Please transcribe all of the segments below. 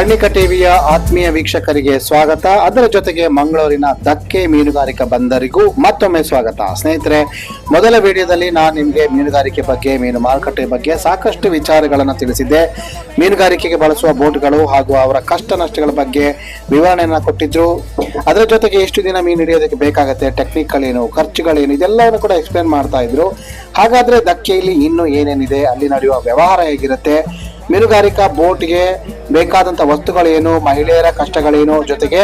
ಕರ್ಣಿಕ ಟಿವಿಯ ಆತ್ಮೀಯ ವೀಕ್ಷಕರಿಗೆ ಸ್ವಾಗತ. ಅದರ ಜೊತೆಗೆ ಮಂಗಳೂರಿನ ಧಕ್ಕೆ ಮೀನುಗಾರಿಕಾ ಬಂದರಿಗೂ ಮತ್ತೊಮ್ಮೆ ಸ್ವಾಗತ. ಸ್ನೇಹಿತರೆ, ಮೊದಲ ವಿಡಿಯೋದಲ್ಲಿ ನಾನು ನಿಮಗೆ ಮೀನುಗಾರಿಕೆ ಬಗ್ಗೆ, ಮೀನು ಮಾರುಕಟ್ಟೆ ಬಗ್ಗೆ ಸಾಕಷ್ಟು ವಿಚಾರಗಳನ್ನು ತಿಳಿಸಿದ್ದೆ. ಮೀನುಗಾರಿಕೆಗೆ ಬಳಸುವ ಬೋಟ್ಗಳು ಹಾಗೂ ಅವರ ಕಷ್ಟ ನಷ್ಟಗಳ ಬಗ್ಗೆ ವಿವರಣೆಯನ್ನು ಕೊಟ್ಟಿದ್ರು. ಅದರ ಜೊತೆಗೆ ಎಷ್ಟು ದಿನ ಮೀನು ಹಿಡಿಯೋದಕ್ಕೆ ಬೇಕಾಗುತ್ತೆ, ಟೆಕ್ನಿಕ್ಗಳೇನು, ಖರ್ಚುಗಳೇನು, ಇದೆಲ್ಲವನ್ನು ಕೂಡ ಎಕ್ಸ್ಪ್ಲೇನ್ ಮಾಡ್ತಾ ಇದ್ರು. ಹಾಗಾದ್ರೆ ಧಕ್ಕೆಯಲ್ಲಿ ಇನ್ನೂ ಏನೇನಿದೆ, ಅಲ್ಲಿ ನಡೆಯುವ ವ್ಯವಹಾರ ಹೇಗಿರುತ್ತೆ, ಮೀನುಗಾರಿಕಾ ಬೋಟ್ಗೆ ಬೇಕಾದಂತ ವಸ್ತುಗಳೇನು, ಮಹಿಳೆಯರ ಕಷ್ಟಗಳೇನು, ಜೊತೆಗೆ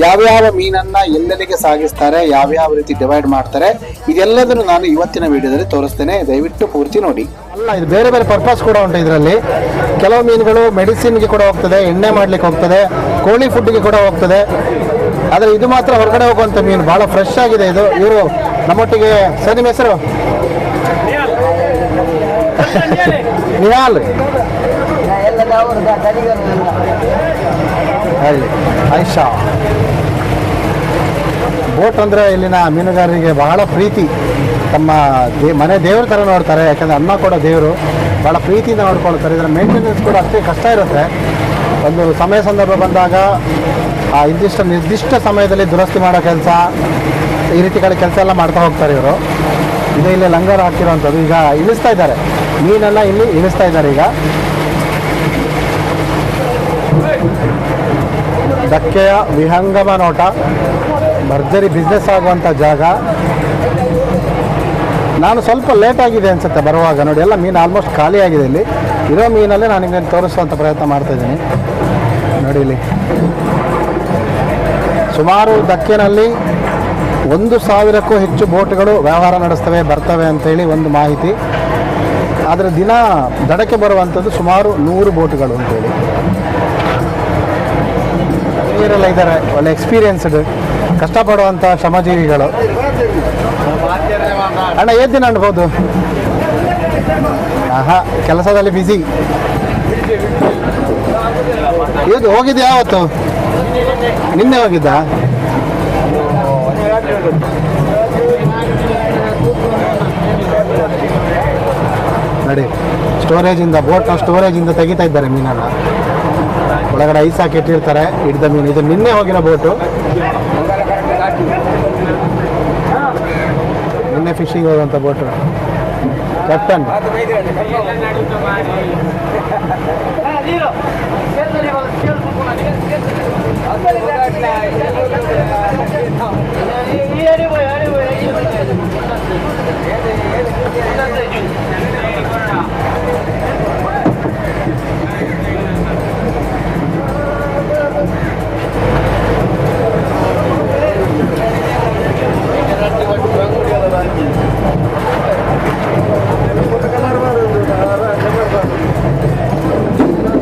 ಯಾವ್ಯಾವ ಮೀನನ್ನ ಎಲ್ಲೆಲ್ಲಿಗೆ ಸಾಗಿಸ್ತಾರೆ, ಯಾವ್ಯಾವ ರೀತಿ ಡಿವೈಡ್ ಮಾಡ್ತಾರೆ, ಇದೆಲ್ಲದನ್ನು ನಾನು ಇವತ್ತಿನ ವಿಡಿಯೋದಲ್ಲಿ ತೋರಿಸ್ತೇನೆ. ದಯವಿಟ್ಟು ಪೂರ್ತಿ ನೋಡಿ. ಅಲ್ಲ, ಇದು ಬೇರೆ ಬೇರೆ ಪರ್ಪಸ್ ಕೂಡ ಉಂಟು ಇದರಲ್ಲಿ. ಕೆಲವು ಮೀನುಗಳು ಮೆಡಿಸಿನ್ಗೆ ಕೂಡ ಹೋಗ್ತದೆ, ಎಣ್ಣೆ ಮಾಡ್ಲಿಕ್ಕೆ ಹೋಗ್ತದೆ, ಕೋಳಿ ಫುಡ್ಗೆ ಕೂಡ ಹೋಗ್ತದೆ. ಆದರೆ ಇದು ಮಾತ್ರ ಹೊರಗಡೆ ಹೋಗುವಂತ ಮೀನು, ಬಹಳ ಫ್ರೆಶ್ ಆಗಿದೆ ಇದು. ಇವರು ನಮ್ಮೊಟ್ಟಿಗೆ, ಸರ್ ನಿಮ್ಮ ಹೆಸರು? ನಿಹಾಲ್. ಐಶಾ. ಬೋಟ್ ಅಂದರೆ ಇಲ್ಲಿನ ಮೀನುಗಾರರಿಗೆ ಬಹಳ ಪ್ರೀತಿ. ತಮ್ಮ ಮನೆ ದೇವ್ರ ಥರ ನೋಡ್ತಾರೆ, ಯಾಕಂದರೆ ಅನ್ನ ಕೂಡ ದೇವರು, ಭಾಳ ಪ್ರೀತಿಯಿಂದ ನೋಡ್ಕೊಳ್ತಾರೆ. ಇದರ ಮೇಂಟೆನೆನ್ಸ್ ಕೂಡ ಅಷ್ಟೇ ಕಷ್ಟ ಇರುತ್ತೆ. ಒಂದು ಸಮಯ ಸಂದರ್ಭ ಬಂದಾಗ ಆ ನಿರ್ದಿಷ್ಟ ಸಮಯದಲ್ಲಿ ದುರಸ್ತಿ ಮಾಡೋ ಕೆಲಸ, ಈ ರೀತಿಗಳ ಕೆಲಸ ಎಲ್ಲ ಮಾಡ್ತಾ ಹೋಗ್ತಾರೆ ಇವರು. ಇದು ಇಲ್ಲಿ ಲಂಗರ್ ಹಾಕಿರೋವಂಥದ್ದು. ಈಗ ಇಳಿಸ್ತಾ ಇದ್ದಾರೆ ಮೀನೆಲ್ಲ, ಇಲ್ಲಿ ಇಳಿಸ್ತಾ ಇದ್ದಾರೆ. ಈಗ ಧಕ್ಕೆಯ ವಿಹಂಗಮ ನೋಟ, ಭರ್ಜರಿ ಬಿಸ್ನೆಸ್ ಆಗುವಂಥ ಜಾಗ. ನಾನು ಸ್ವಲ್ಪ ಲೇಟ್ ಆಗಿದೆ ಅನ್ಸುತ್ತೆ ಬರುವಾಗ. ನೋಡಿ, ಎಲ್ಲ ಮೀನು ಆಲ್ಮೋಸ್ಟ್ ಖಾಲಿ ಆಗಿದೆ. ಇಲ್ಲಿ ಇರೋ ಮೀನಲ್ಲೇ ನಾನು ನಿಮಗೆ ತೋರಿಸುವಂಥ ಪ್ರಯತ್ನ ಮಾಡ್ತಾಯಿದ್ದೀನಿ. ನೋಡಿ, ಇಲ್ಲಿ ಸುಮಾರು ಧಕ್ಕೆನಲ್ಲಿ 1,000ಕ್ಕೂ ಹೆಚ್ಚು ಬೋಟ್ಗಳು ವ್ಯವಹಾರ ನಡೆಸ್ತವೆ, ಬರ್ತವೆ ಅಂತೇಳಿ ಒಂದು ಮಾಹಿತಿ. ಆದರೆ ದಿನ ದಡಕ್ಕೆ ಬರುವಂಥದ್ದು ಸುಮಾರು 100 ಬೋಟ್ಗಳು ಅಂತೇಳಿ. ನೀರೆಲ್ಲ ಇದ್ದಾರೆ, ಒಳ್ಳೆ ಎಕ್ಸ್ಪೀರಿಯನ್ಸ್ಡ್, ಕಷ್ಟಪಡುವಂಥ ಶ್ರಮಜೀವಿಗಳು. ಅಣ್ಣ, ಎಷ್ಟು ದಿನ ಅನ್ಬೋದು? ಕೆಲಸದಲ್ಲಿ ಬ್ಯುಸಿ. ಇವತ್ತು ಹೋಗಿದ್ದು ಯಾವತ್ತು? ನಿನ್ನೆ ಹೋಗಿದ್ದ? ನೋಡಿ, ಸ್ಟೋರೇಜಿಂದ, ಬೋಟ್ನ ಸ್ಟೋರೇಜಿಂದ ತೆಗಿತಾ ಇದ್ದಾರೆ ಮೀನನ್ನು. ಒಳಗಡೆ ಐಸ್ ಹಾಕಿ ಇಟ್ಟಿರ್ತಾರೆ, ಹಿಡಿದ ಮೀನು. ಇದು ನಿನ್ನೆ ಹೋಗಿರೋ ಬೋಟು, ನಿನ್ನೆ ಫಿಶಿಂಗ್ ಹೋಗುವಂಥ ಬೋಟು. ಕ್ಯಾಪ್ಟನ್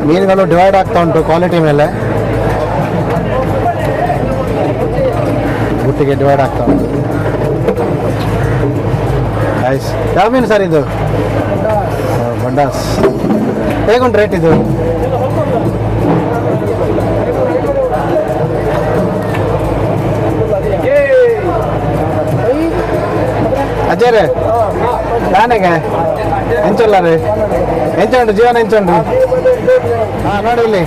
ಮೀನುಗಳು ಡಿವೈಡ್ ಆಗ್ತಾ ಉಂಟು ಕ್ವಾಲಿಟಿ ಮೇಲೆ. ಗುಟ್ಟಿಗೆ ಡಿವೈಡ್ ಆಗ್ತಾ ಉಂಟು. ಐಸ್. ಯಾವ ಮೀನು ಸರ್ ಇದು? ಬಂಡಾಸ್. ಹೇಗುಂಟು ರೇಟ್ ಇದು? ಅಜ್ಜ ರೇ, ನಾನೆಗೆ ಎಂಚಲ್ಲ ರೀ, ಎಂಚುಂಟು ಜೀವನ ಎಂಚುಂಟು. ನೋಡಿ, ಇಲ್ಲಿ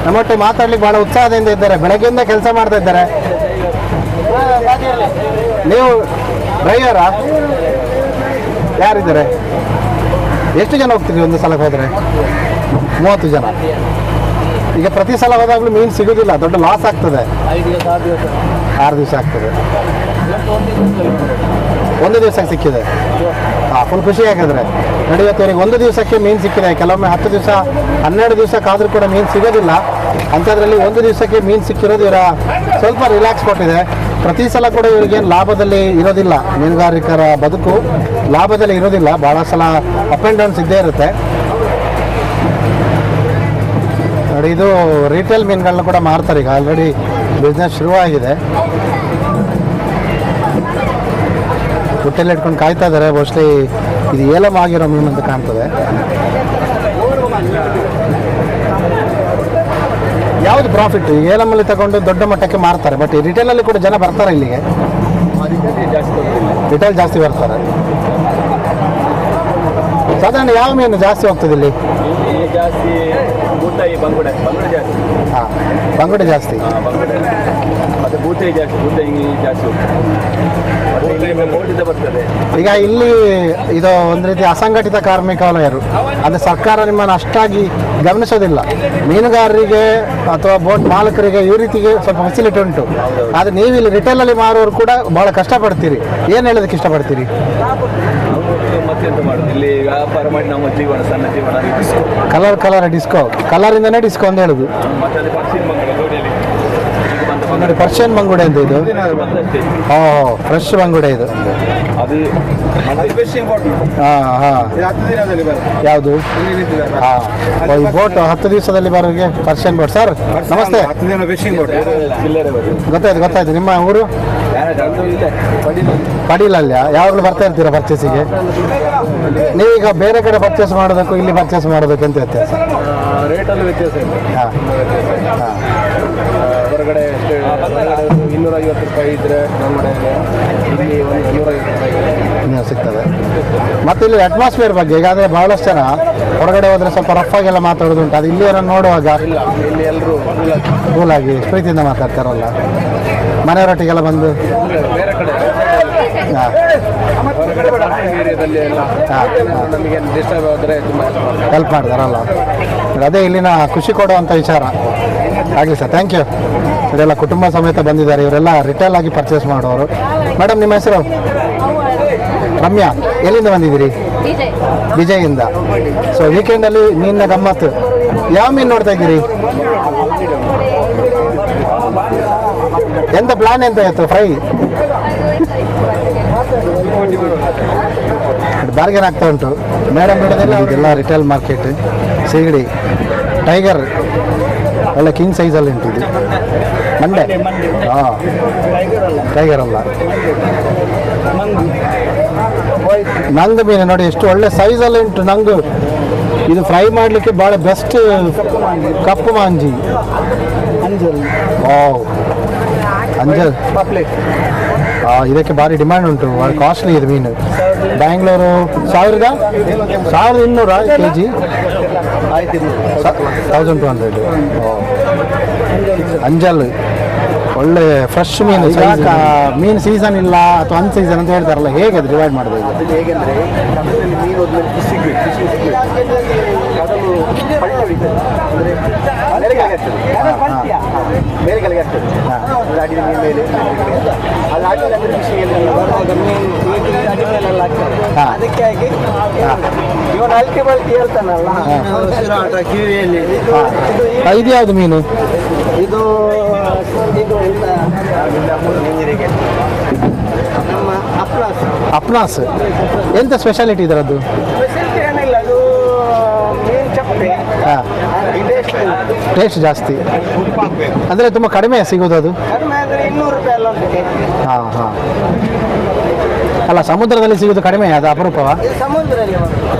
ನಮ್ಮೊಟ್ಟಿಗೆ ಮಾತಾಡ್ಲಿಕ್ಕೆ ಭಾಳ ಉತ್ಸಾಹದಿಂದ ಇದ್ದಾರೆ. ಬೆಳಗ್ಗೆಯಿಂದ ಕೆಲಸ ಮಾಡ್ತಾ ಇದ್ದಾರೆ. ನೀವು ಡ್ರೈವರಾ? ಯಾರಿದ್ದಾರೆ? ಎಷ್ಟು ಜನ ಹೋಗ್ತೀರಿ ಒಂದು ಸಲಕ್ಕೆ ಹೋದರೆ? 30 ಜನ. ಈಗ ಪ್ರತಿ ಸಲ ಹೋದಾಗಲೂ ಮೀನು ಸಿಗೋದಿಲ್ಲ, ದೊಡ್ಡ ಲಾಸ್ ಆಗ್ತದೆ. 6 ದಿವಸ ಆಗ್ತದೆ. ಒಂದು ದಿವಸಕ್ಕೆ ಸಿಕ್ಕಿದೆ. ಫುಲ್ ಖುಷಿ ಆಗಿದ್ರೆ ನಡೆಯುತ್ತವರಿಗೆ. ಒಂದು ದಿವಸಕ್ಕೆ ಮೀನು ಸಿಕ್ಕಿದೆ. ಕೆಲವೊಮ್ಮೆ 10 ದಿವಸ 12 ದಿವಸಕ್ಕಾದರೂ ಕೂಡ ಮೀನು ಸಿಗೋದಿಲ್ಲ. ಅಂಥದ್ರಲ್ಲಿ ಒಂದು ದಿವಸಕ್ಕೆ ಮೀನು ಸಿಕ್ಕಿರೋದು ಇವರ ಸ್ವಲ್ಪ ರಿಲ್ಯಾಕ್ಸ್ ಕೊಟ್ಟಿದೆ. ಪ್ರತಿ ಸಲ ಕೂಡ ಇವರಿಗೇನು ಲಾಭದಲ್ಲಿ ಇರೋದಿಲ್ಲ. ಮೀನುಗಾರಿಕರ ಬದುಕು ಲಾಭದಲ್ಲಿ ಇರೋದಿಲ್ಲ. ಭಾಳ ಸಲ ಅಪ್ ಆ್ಯಂಡ್ ಡೌನ್ಸ್ ಇದ್ದೇ ಇರುತ್ತೆ. ನೋಡಿ, ಇದು ರಿಟೇಲ್ ಮೀನುಗಳನ್ನ ಕೂಡ ಮಾರ್ತಾರೆ. ಈಗ ಆಲ್ರೆಡಿ ಬಿಸ್ನೆಸ್ ಶುರುವಾಗಿದೆ. ಹೊಟ್ಟೆಲ್ಲಿ ಇಟ್ಕೊಂಡು ಕಾಯ್ತಾ ಇದ್ದಾರೆ. ಮೋಸ್ಟ್ಲಿ ಇದು ಏಲಂ ಆಗಿರೋ ಮೀನು ಅಂತ ಕಾಣ್ತದೆ. ಯಾವುದು ಪ್ರಾಫಿಟ್? ಏಲಮಲ್ಲಿ ತಗೊಂಡು ದೊಡ್ಡ ಮಟ್ಟಕ್ಕೆ ಮಾರ್ತಾರೆ, ಬಟ್ ರಿಟೇಲಲ್ಲಿ ಕೂಡ ಜನ ಬರ್ತಾರೆ ಇಲ್ಲಿಗೆ. ರಿಟೇಲ್ ಜಾಸ್ತಿ ಬರ್ತಾರೆ. ಸಾಧಾರಣ ಯಾವ ಮೀನು ಜಾಸ್ತಿ ಹೋಗ್ತದೆ ಇಲ್ಲಿ? ಇಲ್ಲಿ ಜಾಸ್ತಿ ಬೂತಾಯಿ ಬಂಗುಡೆ ಜಾಸ್ತಿ. ಹಾಂ, ಬಂಗುಡೆ ಜಾಸ್ತಿ. ಬಂಗುಡೆ ಮತ್ತು ಬೂತಾಯಿ ಜಾಸ್ತಿ ಹೋಗ್ತದೆ. ಮತ್ತು ಇಲ್ಲಿ ಬೋಟಿಂದ ಬರ್ತದೆ. ಈಗ ಇಲ್ಲಿ ಇದು ಒಂದು ರೀತಿ ಅಸಂಘಟಿತ ಕಾರ್ಮಿಕ ವಲಯರು, ಅಂದರೆ ಸರ್ಕಾರ ನಿಮ್ಮನ್ನು ಅಷ್ಟಾಗಿ ಗಮನಿಸೋದಿಲ್ಲ. ಮೀನುಗಾರರಿಗೆ ಅಥವಾ ಬೋಟ್ ಮಾಲಕರಿಗೆ ಈ ರೀತಿಗೆ ಸ್ವಲ್ಪ ಫೆಸಿಲಿಟಿ ಉಂಟು. ಆದರೆ ನೀವು ಇಲ್ಲಿ ರಿಟೇಲಲ್ಲಿ ಮಾರೋರು ಕೂಡ ಭಾಳ ಕಷ್ಟಪಡ್ತೀರಿ. ಏನು ಹೇಳೋದಕ್ಕೆ ಇಷ್ಟಪಡ್ತೀರಿ? ಮತ್ತೆಂತ ಮಾಡೋದು, ಇಲ್ಲಿ ವ್ಯಾಪಾರ ಮಾಡಿ ನಮ್ಮ ಜೀವನ, ಸಣ್ಣ ಜೀವನ. ಕಲರ್ ಡಿಸ್ಕೋ, ಕಲರಿಂದನೇ ಡಿಸ್ಕೋ ಅಂತ ಹೇಳುದು. ಮತ್ತೆ ಅಲ್ಲಿ ಪರ್ಸಿನ್ ಮಂಗಡ ರೋಡಿಯಲ್ಲಿ ನೋಡಿ, ಪರ್ಷಿಯನ್ ಬಂಗುಡೆ ಅಂತ ಇದು. ಓ, ಫ್ರೆಶ್ ಬಂಗುಡೆ ಇದು. ಅದು ಹಾಂ ಹಾಂ, ಯಾವುದು? ಹಾಂ, ಈ ಬೋಟ್ 10 ದಿವಸದಲ್ಲಿ ಬರೋರಿಗೆ ಪರ್ಷಿಯನ್ ಬೋಟ್. ಸರ್ ನಮಸ್ತೆ. ಗೊತ್ತಾಯ್ತು. ನಿಮ್ಮ ಊರು ಪಡೀಲಲ್ಲ? ಯಾವಾಗಲೂ ಬರ್ತಾ ಇರ್ತೀರಾ ಪರ್ಚೇಸಿಗೆ? ನೀವೀಗ ಬೇರೆ ಕಡೆ ಪರ್ಚೇಸ್ ಮಾಡೋದಕ್ಕೂ ಇಲ್ಲಿ ಪರ್ಚೇಸ್ ಮಾಡೋದಕ್ಕೆ ಅಂತ ವ್ಯತ್ಯಾಸ? ರೇಟಲ್ಲಿ ವ್ಯತ್ಯಾಸ ಇದೆ. ಹಾಂ ಹಾಂ, ಹೊರಗಡೆ 250 ರೂಪಾಯಿ ಇದ್ರೆ ನಮ್ಮ ಇಲ್ಲಿ ಒಂದು 150 ರೂಪಾಯಿ ನೀವು ಸಿಗ್ತದೆ. ಮತ್ತು ಇಲ್ಲಿ ಅಟ್ಮಾಸ್ಫಿಯರ್ ಬಗ್ಗೆ ಈಗ ಅಂದರೆ ಬಹಳಷ್ಟು ಜನ ಹೊರಗಡೆ ಹೋದರೆ ಸ್ವಲ್ಪ ರಫ್ ಆಗೆಲ್ಲ ಮಾತಾಡೋದುಂಟು. ಅದು ಇಲ್ಲಿಯವರನ್ನು ನೋಡುವಾಗ ಇಲ್ಲಿ ಎಲ್ಲರೂ ಕೂಲಾಗಿ ಪ್ರೀತಿಯಿಂದ ಮಾತಾಡ್ತಾರಲ್ಲ, ಮನೆಯವರೊಟ್ಟಿಗೆಲ್ಲ ಬಂದು. ಬೇರೆ ಕಡೆ ಹಾಂ, ಏರಿಯಾದಲ್ಲಿ ಎಲ್ಲ ನಮಗೆ ಡಿಸ್ಟರ್ಬ್ ಆದರೆ ತುಂಬ ಹೆಲ್ಪ್ ಮಾಡ್ತಾರಲ್ಲ. ಅದೇ ಇಲ್ಲಿನ ಖುಷಿ ಕೊಡುವಂಥ ವಿಚಾರ. ಆಗಲಿ ಸರ್, ಥ್ಯಾಂಕ್ ಯು. ಇದೆಲ್ಲ ಕುಟುಂಬ ಸಮೇತ ಬಂದಿದ್ದಾರೆ. ಇವರೆಲ್ಲ ರಿಟೇಲ್ ಆಗಿ ಪರ್ಚೇಸ್ ಮಾಡೋರು. ಮೇಡಮ್, ನಿಮ್ಮ ಹೆಸರು? ರಮ್ಯಾ. ಎಲ್ಲಿಂದ ಬಂದಿದ್ದೀರಿ? ವಿಜಯಿಂದ. ಸೊ ವೀಕೆಂಡಲ್ಲಿ ಮೀನಿನ ಗಮ್ಮತ್ತು. ಯಾವ ಮೀನು ನೋಡ್ತಾ ಇದ್ದೀರಿ? ಎಂತ ಪ್ಲಾನ್ ಎಂತ ಇತ್ತು? ಫ್ರೈ ಬಾರ್ಗೇನ್ ಆಗ್ತಾ ಉಂಟು ಮೇಡಮ್. ಇದೆಲ್ಲ ರಿಟೇಲ್ ಮಾರ್ಕೆಟ್. ಸಿಗಡಿ, ಟೈಗರ್ ಒಳ್ಳೆ ಕಿಂಗ್ ಸೈಜಲ್ಲಿ ಉಂಟು ಇದು. ಮಂಡೆ. ಹಾಂ, ಟೈಗರ್ ಅಲ್ಲ, ನಂಗು ಮೀನು ನೋಡಿ ಎಷ್ಟು ಒಳ್ಳೆ ಸೈಜಲ್ಲಿ ಉಂಟು. ನಂಗು ಇದು ಫ್ರೈ ಮಾಡಲಿಕ್ಕೆ ಭಾಳ ಬೆಸ್ಟ್. ಕಪ್ಪು ಮಾಂಜಿ, ವಾವ್, ಅಂಜಲ್. ಇದಕ್ಕೆ ಭಾರಿ ಡಿಮ್ಯಾಂಡ್ ಉಂಟು, ಭಾಳ ಕಾಸ್ಟ್ಲಿ ಇದು ಮೀನು. ಬ್ಯಾಂಗ್ಳೂರು 1200 kg, 1200. ಅಂಜಲ್ ಒಳ್ಳೆ ಫ್ರೆಶ್ ಮೀನು. ಮೀನು ಸೀಸನ್ ಇಲ್ಲ ಅಥವಾ ಅನ್ ಸೀಸನ್ ಅಂತ ಹೇಳ್ತಾರಲ್ಲ, ಹೇಗೆ ಅದು ಡಿವೈಡ್ ಮಾಡೋದು? ಅದು ಹೇಗೆಂದರೆ ನಮ್ಮಲ್ಲಿ ಮೀನು ಹೋದ್ಮೇಲೆ ಫಿಶಿಗೆ ಅದನ್ನು ಪಳ್ಳಿ ಹೊಡಿತದೆ, ಅಂದರೆ ಮೇಲೆ ಕೆಳಗೆ ಆಗ್ತದೆ. ಅಡಿನ ಮೀನು ಮೇಲೆ ಅದು ಆಡಿದ ಫಿಶಿಂಗ್ ಬರುವಾಗ ಮೀನು ಅಡಿ ಮೇಲೆಲ್ಲ ಆಗ್ತದೆ. ಅದಕ್ಕೆ ಆಗಿ ಇವನು ಅಲ್ಟಿ ಬಲ್ಟಿ ಹೇಳ್ತಾನಲ್ಲ, ಕಿವಿಯಲ್ಲಿ. ಇದು ಯಾವುದು ಮೀನು? ಇದು ನೀರಿಗೆ ನಮ್ಮ ಅಪ್ನಾಸ್. ಎಂತ ಸ್ಪೆಷಾಲಿಟಿ ಇದರದ್ದು? ಸ್ಪೆಷಾಲಿಟಿ ಏನಿಲ್ಲ, ಅದು ಮೀನು ಚಪ್ಪೆ. ಹಾಂ, ಟೇಸ್ಟ್ ಜಾಸ್ತಿ ಅಂದರೆ ತುಂಬ ಕಡಿಮೆ ಸಿಗೋದು ಅದು? ಕಡಿಮೆ ಅಂದರೆ 200 ರೂಪಾಯಿ ಎಲ್ಲ ಉಂಟು. ಹಾಂ ಹಾಂ. ಅಲ್ಲ, ಸಮುದ್ರದಲ್ಲಿ ಸಿಗೋದು ಕಡಿಮೆ, ಅದು ಅಪರೂಪವಾ? ಸಮುದ್ರದಲ್ಲಿ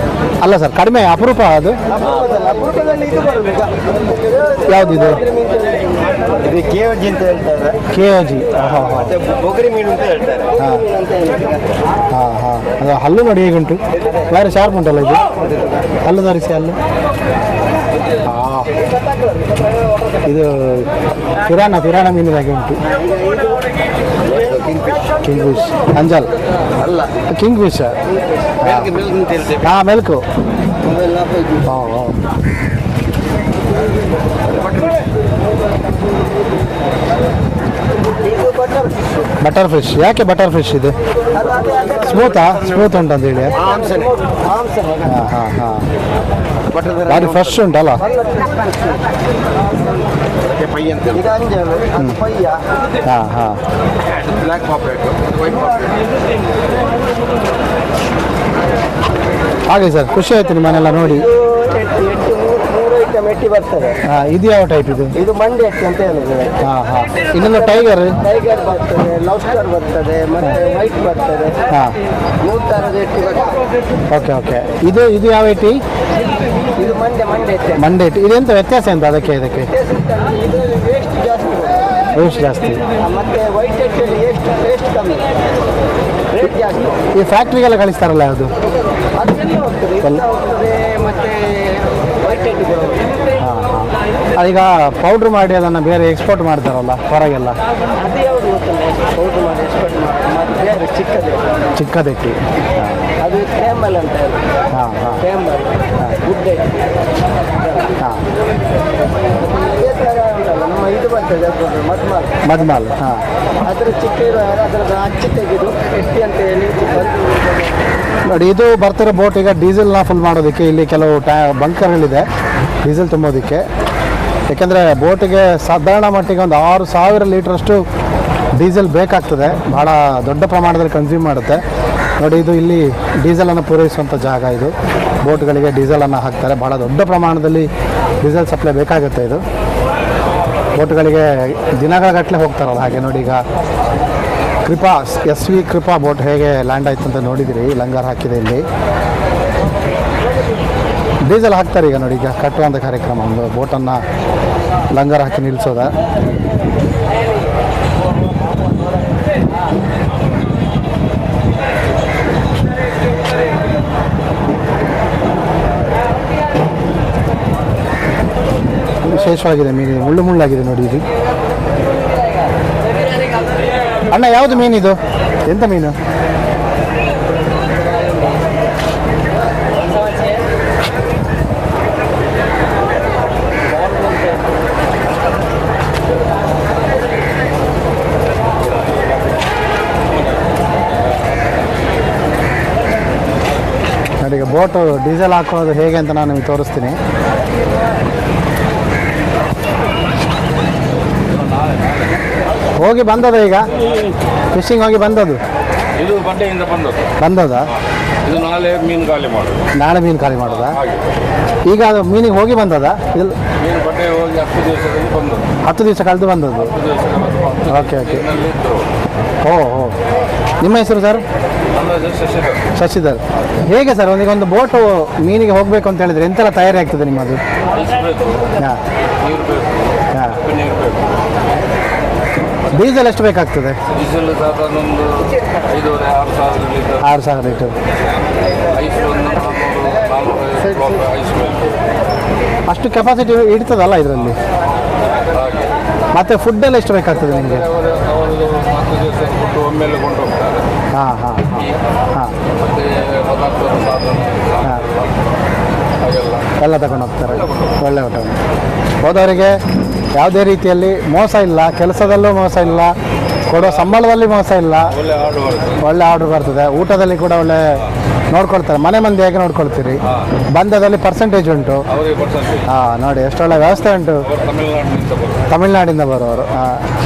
ಅಲ್ಲ ಸರ್, ಕಡಿಮೆ, ಅಪರೂಪ ಅದು. ಅಪರೂಪದಲ್ಲಿ ಇದು ಬರಬೇಕು. ಯಾವುದಿದು? ಇದು KOG ಅಂತ ಹೇಳ್ತಾರೆ. KOG. ಮತ್ತೆ ಬೊಗರಿ ಮೀನು ಅಂತ ಹೇಳ್ತಾರೆ. ಹಾಂ ಹಾಂ ಹಾಂ. ಅದು ಹಲ್ಲು ನೋಡಿ ಹೇಗುಂಟು, ಬೇರೆ ಶಾರ್ಪ್ ಉಂಟಲ್ಲ ಇದು. ಹಲ್ಲು ತರಿಸಿ, ಹಲ್ಲು. ಹಾಂ, ಇದು ಪಿರಾಣ ಮೀನಿದಾಗೆ ಉಂಟು. ಕಿಂಗ್ ಫಿಶ್, ಅಂಜಲ್ ಅಲ್ಲ, ಕಿಂಗ್ ಫಿಶ್. ಹಾಂ, ಮೆಲ್ಕು. ಹಾಂ ಹಾಂ. Butter fish. ಯಾಕೆ ಬಟರ್ ಫಿಶ್ ಇದು? ಸ್ಮೂತ್ ಉಂಟಂತ ಹೇಳಿ. ಹಾಂ ಹಾಂ ಹಾಂ. ಭಾರಿ ಫ್ರೆಶ್ ಉಂಟಲ್ಲ. ಹಾಂ ಹಾಂ. ಹಾಗೆ ಸರ್, ಖುಷಿ ಆಯ್ತು ನಿಮ್ಮನ್ನೆಲ್ಲ ನೋಡಿ. ಮೆಟ್ಟಿ ಬರ್ತದೆ. ಇದು ಯಾವ ಟೈಪ್ ಇದು? ಇದು ಮಂಡಿ ಅಕ್ಕಿ ಅಂತ ಹೇಳಿದ್ರೆ. ಹಾಂ ಹಾಂ. ಇನ್ನೊಂದು ಟೈಗರ್ ಬರ್ತದೆ, ಲವ್ಸ್ಟರ್ ಬರ್ತದೆ, ಮತ್ತೆ ವೈಟ್ ಬರ್ತದೆ. ಹಾಂ, 3 ಥರದ ಎಟ್ಟಿ ಬರ್ತದೆ. Okay okay. ಇದು ಯಾವ ಎಟ್ಟಿ? ಇದು ಮಂಡೆ ಎಟ್ಟಿ. ಇದೆಂತ ವ್ಯತ್ಯಾಸ ಎಂತ ಅದಕ್ಕೆ ಇದಕ್ಕೆ? ಇದು ವೇಸ್ಟ್ ಜಾಸ್ತಿ. ವೇಸ್ಟ್ ಜಾಸ್ತಿ. ಮತ್ತೆ ವೈಟ್ ಎಟ್ಟಿಯಲ್ಲಿ ಟೇಸ್ಟ್ ಕಮ್ಮಿ. ರೇಟ್ ಜಾಸ್ತಿ. ಈ ಫ್ಯಾಕ್ಟ್ರಿಗೆಲ್ಲ ಕಳಿಸ್ತಾರಲ್ಲ ಅದು ಅದೆಲ್ಲ ಹೋಗ್ತದೆ, ಇದೆಲ್ಲ ಹೋಗ್ತದೆ, ಮತ್ತೆ ವೈಟ್ ಹೆಡ್ಗೆ ಹೋಗ್ತದೆ. ಹಾಂ ಹಾಂ. ಈಗ ಪೌಡ್ರ್ ಮಾಡಿ ಅದನ್ನು ಬೇರೆ ಎಕ್ಸ್ಪೋರ್ಟ್ ಮಾಡ್ತಾರಲ್ಲ ಹೊರಗೆಲ್ಲ, ಅದು ಯಾವುದು ಗೊತ್ತಲ್ಲ, ಪೌಡ್ರ್ ಮಾಡಿ ಎಕ್ಸ್ಪೋರ್ಟ್ ಮಾಡಿ ಮತ್ತೆ ಬೇರೆ ಚಿಕ್ಕದೆಟ್ಟಿ. ಅದು ಟೇಮಲ್ ಅಂತ ಹೇಳಿ. ಹಾಂ ಹಾಂ ಟೇಮಲ್ ಗುಡ್ಡೆ. ಹಾಂ ಇದೇ ಥರ ಉಂಟಲ್ಲ ನಮ್ಮ ಇದು ಬರ್ತದೆ ಮದ್ಮಾಲ್. ಹಾಂ ಅದರ ಚಿಕ್ಕ ಇರುವಾಗ ಅದರ ಅಚ್ಚಿ ತೆಗೆದು ಎಟ್ಟಿ ಅಂತ ಹೇಳಿ ಬಂದು ನೋಡಿ, ಇದು ಬರ್ತಿರೋ ಬೋಟ್ ಈಗ ಡೀಸೆಲ್ನ ಫುಲ್ ಮಾಡೋದಕ್ಕೆ ಇಲ್ಲಿ ಕೆಲವು ಬಂಕರ್ಗಳಿದೆ ಡೀಸೆಲ್ ತುಂಬೋದಕ್ಕೆ. ಯಾಕೆಂದರೆ ಬೋಟಿಗೆ ಸಾಧಾರಣ ಮಟ್ಟಿಗೆ ಒಂದು 6,000 ಲೀಟ್ರಷ್ಟು ಡೀಸೆಲ್ ಬೇಕಾಗ್ತದೆ, ಭಾಳ ದೊಡ್ಡ ಪ್ರಮಾಣದಲ್ಲಿ ಕನ್ಸ್ಯೂಮ್ ಮಾಡುತ್ತೆ. ನೋಡಿ, ಇದು ಇಲ್ಲಿ ಡೀಸೆಲನ್ನು ಪೂರೈಸುವಂಥ ಜಾಗ. ಇದು ಬೋಟ್ಗಳಿಗೆ ಡೀಸೆಲನ್ನು ಹಾಕ್ತಾರೆ, ಭಾಳ ದೊಡ್ಡ ಪ್ರಮಾಣದಲ್ಲಿ ಡೀಸೆಲ್ ಸಪ್ಲೈ ಬೇಕಾಗುತ್ತೆ. ಇದು ಬೋಟ್ಗಳಿಗೆ ದಿನಗಳಗಟ್ಟಲೆ ಹೋಗ್ತಾರಲ್ಲ ಹಾಗೆ. ನೋಡಿ, ಈಗ ಕೃಪಾ SV ಕೃಪಾ ಬೋಟ್ ಹೇಗೆ ಲ್ಯಾಂಡ್ ಆಯ್ತು ಅಂತ ನೋಡಿದಿರಿ, ಲಂಗರ್ ಹಾಕಿದೆ ಇಲ್ಲಿ. ಡೀಸೆಲ್ ಹಾಕ್ತಾರೆ ಈಗ. ನೋಡಿ, ಈಗ ಕಟ್ಟುವಂಥ ಕಾರ್ಯಕ್ರಮ, ಒಂದು ಬೋಟನ್ನು ಲಂಗರ್ ಹಾಕಿ ನಿಲ್ಲಿಸೋದ. ವಿಶೇಷವಾಗಿದೆ ಮೀನು, ಮುಳ್ಳಾಗಿದೆ ನೋಡಿ ಇದು. ಅಣ್ಣ, ಯಾವುದು ಮೀನಿದು? ಎಂಥ ಮೀನು? ನೋಡಿ, ಈಗ ಬೋಟು ಡೀಸೆಲ್ ಹಾಕೋದು ಹೇಗೆ ಅಂತ ನಾನು ನಿಮಗೆ ತೋರಿಸ್ತೀನಿ. ಹೋಗಿ ಬಂದದ ಈಗ ಫಿಶಿಂಗ್ ಹೋಗಿ ಬಂದದ್ದು? ಇದು ಬಡ್ಡೆಯಿಂದ ಬಂದದ. ಇದು ನಾಳೆ ಮೀನು ಖಾಲಿ ಮಾಡೋದು. ನಾಳೆ ಮೀನು ಖಾಲಿ ಮಾಡೋದಾ? ಈಗ ಅದು ಮೀನಿಗೆ ಹೋಗಿ ಬಂದದ? ಇಲ್ಲಿ ಮೀನು ಬಡ್ಡೆ ಹೋಗಿ 10 ದಿವಸದಲ್ಲಿ ಬಂದದ್ದು. 10 ದಿವಸ ಕಳೆದು ಬಂದದ್ದು. 10 ದಿವಸ ಓಕೆ ಓಕೆ. ಓ ನಿಮ್ಮ ಹೆಸರು ಸರ್? ಶಶಿಧರ್. ಹೇಗೆ ಸರ್, ಒಂದು ಬೋಟು ಮೀನಿಗೆ ಹೋಗಬೇಕು ಅಂತ ಹೇಳಿದ್ರೆ ಎಂತೆಲ್ಲ ತಯಾರಿ ಆಗ್ತದೆ ನಿಮ್ಮದು? ಹಾಂ ನೀರು ಬೇಕು, ಹಾಂ. ನೀರು ಬೇಕು. ಡೀಸೆಲ್ ಎಷ್ಟು ಬೇಕಾಗ್ತದೆ? ಡೀಸೆಲ್ ಸಾಧಾರಣ ಒಂದು 5,500-6,000 ಲೀಟರ್. 6,000 ಲೀಟರ್. ಐಸ್ ಒಂದು 400-450 ಐಸ್ ಬೇಕು. ಅಷ್ಟು ಕೆಪಾಸಿಟಿ ಇಡ್ತದಲ್ಲ ಇದರಲ್ಲಿ? ಹಾಗೆ ಮತ್ತು ಫುಡ್ಡೆಲ್ಲ ಎಷ್ಟು ಬೇಕಾಗ್ತದೆ ನಿಮಗೆ? ಅವರು 10 ದಿವಸ ಕೊಟ್ಟು ಒಮ್ಮೆಲೆ ಕೊಂಡು ಹೋಗ್ತಾರೆ. ಹಾಂ ಹಾಂ ಹಾಂ. ಮತ್ತು ಪದಾರ್ಥದ ಸಾಧನ ಹಾಗೆಲ್ಲ ಎಲ್ಲ ತಗೊಂಡು ಹೋಗ್ತಾರೆ. ಒಳ್ಳೆ ಊಟ. ಹೋದವರಿಗೆ ಯಾವುದೇ ರೀತಿಯಲ್ಲಿ ಮೋಸ ಇಲ್ಲ, ಕೆಲಸದಲ್ಲೂ ಮೋಸ ಇಲ್ಲ, ಕೊಡೋ ಸಂಬಳದಲ್ಲಿ ಮೋಸ ಇಲ್ಲ. ಒಳ್ಳೆ ಆರ್ಡರ್ ಬರುತ್ತೆ. ಒಳ್ಳೆ ಆರ್ಡ್ರ್ ಬರ್ತದೆ. ಊಟದಲ್ಲಿ ಕೂಡ ಒಳ್ಳೆ ನೋಡ್ಕೊಳ್ತಾರೆ. ಮನೆ ಮಂದಿ ಹೇಗೆ ನೋಡ್ಕೊಳ್ತೀರಿ? ಬಂದದಲ್ಲಿ ಪರ್ಸೆಂಟೇಜ್ ಉಂಟು. ಅವರಿಗೆ ಪರ್ಸೆಂಟೇಜ್. ಹಾಂ, ನೋಡಿ ಎಷ್ಟೊಳ್ಳೆ ವ್ಯವಸ್ಥೆ ಉಂಟು. ಅವರು ತಮಿಳುನಾಡಿನಿಂದ ಬರ್ತಾರೆ. ತಮಿಳ್ನಾಡಿಂದ ಬರೋರು.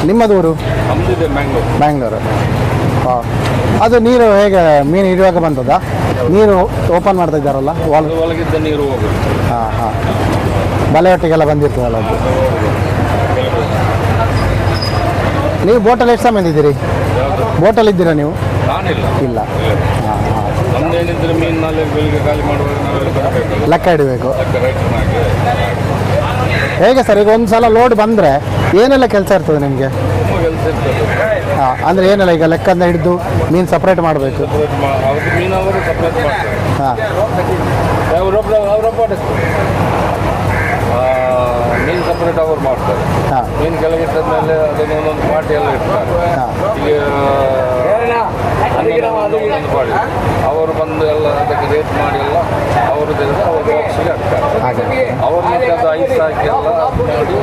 ನಿಮ್ಮದೂರು? ನಮ್ಮದಿದೆ ಮ್ಯಾಂಗ್ಳೂರು. ಬ್ಯಾಂಗ್ಳೂರು. ಹಾಂ. ಅದು ನೀರು ಹೇಗೆ ಮೀನು ಹಿಡಿಯುವಾಗ ಬಂದದಾ? ನೀರು ಓಪನ್ ಮಾಡ್ತಾ ಇದ್ದಾರಲ್ಲ ವಾಲ್? ಅದು ಒಳಗಿದ್ದ ನೀರು ಹೋಗುತ್ತೆ. ಹಾಂ ಹಾಂ. ಬಲೆ ಒಟ್ಟಿಗೆಲ್ಲ ಬಂದಿರ್ತದಲ್ಲ ಅದು. ನೀವು ಬೋಟಲ್ಲಿ ಎಷ್ಟು ಸಮಯ ಇದ್ದೀರಿ? ಬೋಟಲ್ಲಿ ಇದ್ದೀರಾ ನೀವು? ನಾನಿಲ್ಲ. ಇಲ್ಲ. ಹಾಂ ಹಾಂ. ನಮ್ದೇನಿದ್ರೆ ಮೀನು ನಾಳೆ ಬೆಳಿಗ್ಗೆ ಖಾಲಿ ಮಾಡುವಾಗ ನಾವೆಲ್ಲ ಬರಬೇಕು, ಲೆಕ್ಕ ಹಿಡಿಬೇಕು. ಲೆಕ್ಕ ರೈತನಾಗಿ. ಹೇಗೆ ಸರ್, ಈಗ ಒಂದು ಸಲ ಲೋಡ್ ಬಂದರೆ ಏನೆಲ್ಲ ಕೆಲಸ ಇರ್ತದೆ ನಿಮಗೆ? ತುಂಬ ಕೆಲಸ ಇರ್ತದೆ. ಹಾಂ, ಅಂದರೆ ಏನೆಲ್ಲ ಈಗ ಲೆಕ್ಕದಿಂದ ಹಿಡಿದು ಮೀನು ಸಪ್ರೇಟ್ ಮಾಡಬೇಕು? ಅವ್ರಿಗೆ ಮೀನು ಅವರು ಸಪ್ರೇಟ್ ಮಾಡ್ತಾರೆ. ಹಾಂ. ಅವರೊಬ್ಬ ಮೀನು ಸಪ್ರೇಟ್ ಅವರು ಮಾಡ್ತಾರೆ. ಹಾಂ ಮೀನು ಕೆಳಗಿಟ್ಟ ಮೇಲೆ ಅದನ್ನು ಒಂದೊಂದು ಪಾಟಿ ಎಲ್ಲ ಇರ್ತಾರೆ. ಹಾಂ. ಈಗ ಒಂದೊಂದು ಪಾಟಿ ಅವರು ಬಂದು ಎಲ್ಲ ಅದಕ್ಕೆ ರೇಟ್ ಮಾಡಿ ಎಲ್ಲ ಅವರು ತೆಗೆದು ಅವರು ಬಾಕ್ಸಿಗೆ ಹಾಕ್ತಾರೆ. ಹಾಗೆ. ಅವ್ರ ಮತ್ತೆ ಅದು ಐಸ್ ಹಾಕಿ ಎಲ್ಲ ಮಾಡಿ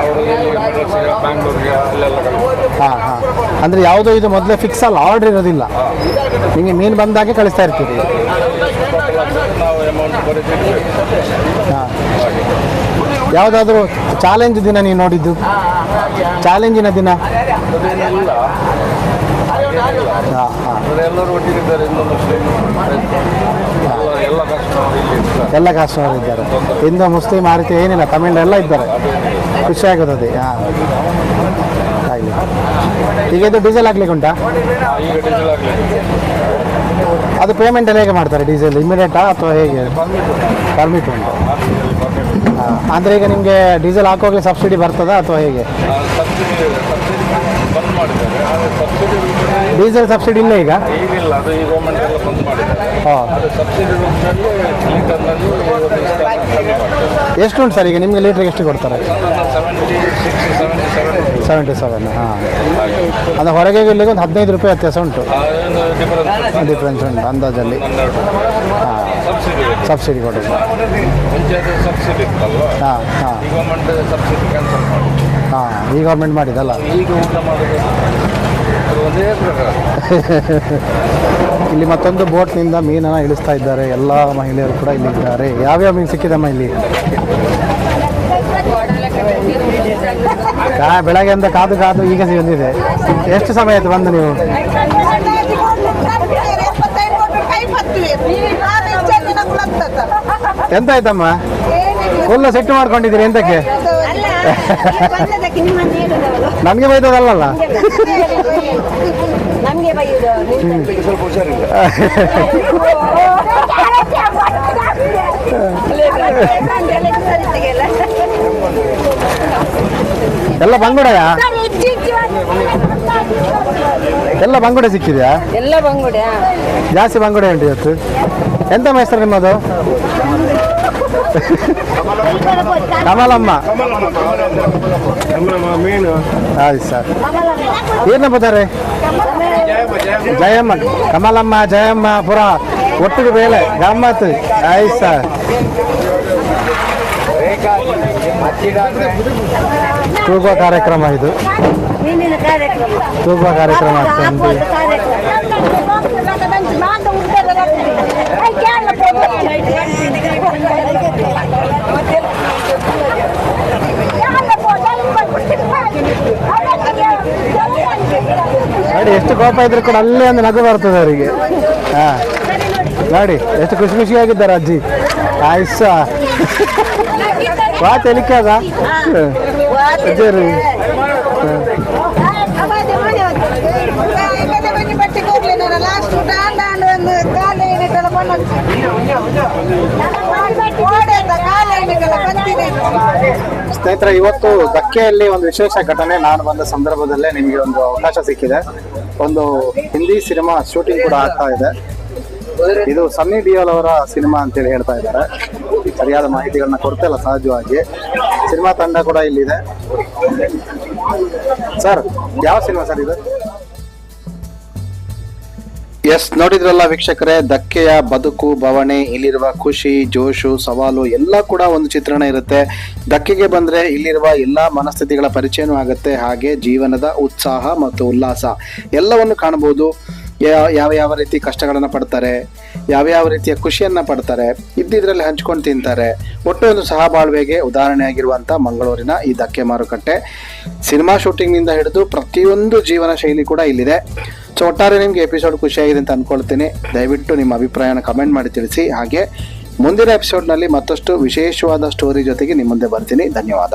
ಅವರು ಮದ್ರಾಸಿಗೆ ಬ್ಯಾಂಗ್ಳೂರಿಗೆ ಅಲ್ಲೆಲ್ಲ ಕಳಿಸ್ತಾರೆ. ಹಾಂ ಹಾಂ. ಅಂದರೆ ಯಾವುದೋ ಇದು ಮೊದಲೇ ಫಿಕ್ಸ್ ಅಲ್ಲ, ಆರ್ಡ್ರ್ ಇರೋದಿಲ್ಲ. ನಿಮಗೆ ಮೀನು ಬಂದಾಗೆ ಕಳಿಸ್ತಾ ಇರ್ತೀರಿ. ನಾವು ಅಮೌಂಟ್ ಬರೀತಿರ್ಬೇಕು. ಹಾಂ. ಯಾವುದಾದ್ರೂ ಚಾಲೆಂಜ್ ದಿನ ನೀವು ನೋಡಿದ್ದು? ಚಾಲೆಂಜಿನ ದಿನ? ಅದೇನಿಲ್ಲ. ಹಾಂ ಹಾಂ. ಎಲ್ಲರೂ ಒಟ್ಟಿಗಿದ್ದಾರೆ. ಹಿಂದೂ ಮುಸ್ಲಿಂ ಎಲ್ಲ ಕಸ್ಟಮರ್ ಇಲ್ಲಿ ಇರ್ತಾರೆ. ಎಲ್ಲ ಕಸ್ಟಮರ್ ಇದ್ದಾರೆ. ಹಿಂದೂ ಮುಸ್ಲಿಂ ಆ ರೀತಿ ಏನಿಲ್ಲ, ತಮಿಳು ಎಲ್ಲ ಇದ್ದಾರೆ. ಖುಷಿ ಆಗೋದು. ಹಾಂ, ಆಗಲಿ. ಈಗ ಇದು ಡೀಸೆಲ್ ಹಾಕ್ಲಿಕ್ಕೆ ಉಂಟಾ? ಈಗ ಡೀಸೆಲ್ ಆಗಲಿ. ಅದು ಪೇಮೆಂಟ್ ಎಲ್ಲ ಹೇಗೆ ಮಾಡ್ತಾರೆ? ಡೀಸೆಲ್ ಇಮಿಡಿಯೇಟಾ ಅಥವಾ ಹೇಗೆ? ಪರ್ಮಿಟ್ ಉಂಟು. ಹಾಂ, ಅಂದರೆ ಈಗ ನಿಮಗೆ ಡೀಸೆಲ್ ಹಾಕೋಗ್ಲಿ ಸಬ್ಸಿಡಿ ಬರ್ತದಾ ಅಥವಾ ಹೇಗೆ? ಸಬ್ಸಿಡಿ ಬಂದ್ ಮಾಡಿದ್ದಾರೆ. ಆದರೆ ಸಬ್ಸಿಡಿ ಡೀಸೆಲ್ ಸಬ್ಸಿಡಿ ಇಲ್ಲ ಈಗ? ಈಗಿಲ್ಲ, ಅದು ಈ ಗೌರ್ಮೆಂಟ್ ಎಲ್ಲ ಬಂದ್ ಮಾಡಿದ್ದಾರೆ. ಹಾಂ. ಅದು ಸಬ್ಸಿಡಿ ರೂಪದಲ್ಲಿ ಲೀಟರ್ನಲ್ಲಿ ಕಮ್ಮಿ ಮಾಡ್ತಾರೆ. ಎಷ್ಟು ಉಂಟು ಸರ್ ಈಗ ನಿಮಗೆ ಲೀಟ್ರಿಗೆ ಎಷ್ಟು ಕೊಡ್ತಾರೆ? 76, 77 77. ಹಾಂ, ಅದು ಹೊರಗೆ ಇಲ್ಲಿಗೆ ಒಂದು 15 ರೂಪಾಯಿ ವ್ಯತ್ಯಾಸ ಉಂಟು, ಡಿಫ್ರೆನ್ಸ್ ಉಂಟು ಅಂದಾಜಲ್ಲಿ. ಹಾಂ, ಸಬ್ಸಿಡಿ ಕೊಡೋದು. ಮುಂಚೆ ಅದು ಸಬ್ಸಿಡಿ ಇತ್ತಲ್ವ? ಹಾಂ ಹಾಂ ಈ ಗೌರ್ಮೆಂಟ್ ಸಬ್ಸಿಡಿ ಕ್ಯಾನ್ಸಲ್ ಮಾಡಿ ಹಾಂ, ಈ ಗೌರ್ಮೆಂಟ್ ಮಾಡಿದಲ್ಲ. ಈಗ ಊಟ ಮಾಡೋದು ಅದು ಒಂದೇ ಪ್ರಕಾರ. ಇಲ್ಲಿ ಮತ್ತೊಂದು ಬೋಟ್ನಿಂದ ಮೀನನ್ನು ಇಳಿಸ್ತಾ ಇದ್ದಾರೆ. ಎಲ್ಲ ಮಹಿಳೆಯರು ಕೂಡ ಇಲ್ಲಿದ್ದಾರೆ. ಯಾವ್ಯಾವ ಮೀನು ಸಿಕ್ಕಿದಮ್ಮ ಇಲ್ಲಿ? ಬೆಳಗ್ಗೆಯಿಂದ ಕಾದು ಕಾದು ಈಗ ಬಂದಿದೆ. ಎಷ್ಟು ಸಮಯ ಆಯ್ತು ಬಂದು ನೀವು? ಎಂತ ಆಯ್ತಮ್ಮ, ಫುಲ್ ಸೆಟ್ ಮಾಡ್ಕೊಂಡಿದ್ದೀರಿ ಎಂತಕ್ಕೆ? ನಮಗೆ ಬೈದದಲ್ಲ. ಸ್ವಲ್ಪ ಹುಷಾರಿಲ್ಲ. ಎಲ್ಲ ಬಂಗುಡೆಯಾ? ಎಲ್ಲ ಬಂಗುಡೆ ಸಿಕ್ಕಿದೆಯಾ? ಎಲ್ಲ ಬಂಗುಡೆ. ಜಾಸ್ತಿ ಬಂಗುಡೆ ಉಂಟು ಇವತ್ತು. ಎಂತ ಹೆಸರು ನಿಮ್ಮದು? ಕಮಲಮ್ಮ. ಮೀನು ಆಯ್ತು ಸರ್. ಏನು ಬರ್ತಾರೆ? ಜಯಮ್ಮ, ಕಮಲಮ್ಮ, ಜಯಮ್ಮ ಪುರ ಒಟ್ಟಿಗೆ ಬೇಳೆ ಗಮ್ಮತ್ತು. ಆಯ್ತು ಸರ್. ತೂಗುವ ಕಾರ್ಯಕ್ರಮ ಇದು. ತೂಗುವ ಕಾರ್ಯಕ್ರಮ ಆಗ್ತಾ ಉಂಟು. ನೋಡಿ ಎಷ್ಟು ಕೋಪ ಇದ್ರು ಕೂಡ ಅಲ್ಲೇ ಒಂದು ನಗು ಬರ್ತದೆ ಅವರಿಗೆ. ಹಾಂ ನೋಡಿ ಎಷ್ಟು ಖುಷಿ ಖುಷಿಯಾಗಿದ್ದಾರೆ ಅಜ್ಜಿ. ಆಯ್ಸ ವಾ ತೆಲಿಕಾದ ಅಜ್ಜರು. ಸ್ನೇಹಿತರೆ, ಇವತ್ತು ಧಕ್ಕೆಯಲ್ಲಿ ಒಂದು ವಿಶೇಷ ಘಟನೆ. ನಾನು ಬಂದ ಸಂದರ್ಭದಲ್ಲೇ ನಿಮಗೆ ಒಂದು ಅವಕಾಶ ಸಿಕ್ಕಿದೆ. ಒಂದು ಹಿಂದಿ ಸಿನಿಮಾ ಶೂಟಿಂಗ್ ಕೂಡ ಆಗ್ತಾ ಇದೆ. ಇದು ಸನ್ನಿ ಡಿಯೋಲ್ ಅವರ ಸಿನಿಮಾ ಅಂತೇಳಿ ಹೇಳ್ತಾ ಇದ್ದಾರೆ. ಸರಿಯಾದ ಮಾಹಿತಿಗಳನ್ನ ಕೊಡ್ತಾ ಇಲ್ಲ ಸಹಜವಾಗಿ. ಸಿನಿಮಾ ತಂಡ ಕೂಡ ಇಲ್ಲಿದೆ. ಸರ್, ಯಾವ ಸಿನಿಮಾ ಸರ್ ಇದು? ಎಸ್, ನೋಡಿದ್ರಲ್ಲ ವೀಕ್ಷಕರೇ, ಧಕ್ಕೆಯ ಬದುಕು ಬವಣೆ, ಇಲ್ಲಿರುವ ಖುಷಿ, ಜೋಶು, ಸವಾಲು ಎಲ್ಲ ಕೂಡ ಒಂದು ಚಿತ್ರಣ ಇರುತ್ತೆ. ಧಕ್ಕೆಗೆ ಬಂದ್ರೆ ಇಲ್ಲಿರುವ ಎಲ್ಲ ಮನಸ್ಥಿತಿಗಳ ಪರಿಚಯನೂ ಆಗುತ್ತೆ. ಹಾಗೆ ಜೀವನದ ಉತ್ಸಾಹ ಮತ್ತು ಉಲ್ಲಾಸ ಎಲ್ಲವನ್ನು ಕಾಣಬಹುದು. ಯಾವ ಯಾವ ರೀತಿ ಕಷ್ಟಗಳನ್ನ ಪಡ್ತಾರೆ, ಯಾವ ರೀತಿಯ ಖುಷಿಯನ್ನ ಪಡ್ತಾರೆ, ಇದ್ದಿದ್ರಲ್ಲಿ ಹಂಚ್ಕೊಂಡು ತಿಂತಾರೆ. ಒಟ್ಟು ಒಂದು ಸಹಬಾಳ್ವೆಗೆ ಉದಾಹರಣೆಯಾಗಿರುವಂಥ ಮಂಗಳೂರಿನ ಈ ಧಕ್ಕೆ ಮಾರುಕಟ್ಟೆ. ಸಿನಿಮಾ ಶೂಟಿಂಗ್ನಿಂದ ಹಿಡಿದು ಪ್ರತಿಯೊಂದು ಜೀವನ ಶೈಲಿ ಕೂಡ ಇಲ್ಲಿದೆ. ಸೊ ಒಟ್ಟಾರೆ ನಿಮಗೆ ಎಪಿಸೋಡ್ ಖುಷಿಯಾಗಿದೆ ಅಂತ ಅನ್ಕೊಳ್ತೀನಿ. ದಯವಿಟ್ಟು ನಿಮ್ಮ ಅಭಿಪ್ರಾಯನ ಕಮೆಂಟ್ ಮಾಡಿ ತಿಳಿಸಿ. ಹಾಗೆ ಮುಂದಿನ ಎಪಿಸೋಡ್ನಲ್ಲಿ ಮತ್ತಷ್ಟು ವಿಶೇಷವಾದ ಸ್ಟೋರಿ ಜೊತೆಗೆ ನಿಮ್ಮ ಮುಂದೆ ಬರ್ತೀನಿ. ಧನ್ಯವಾದ.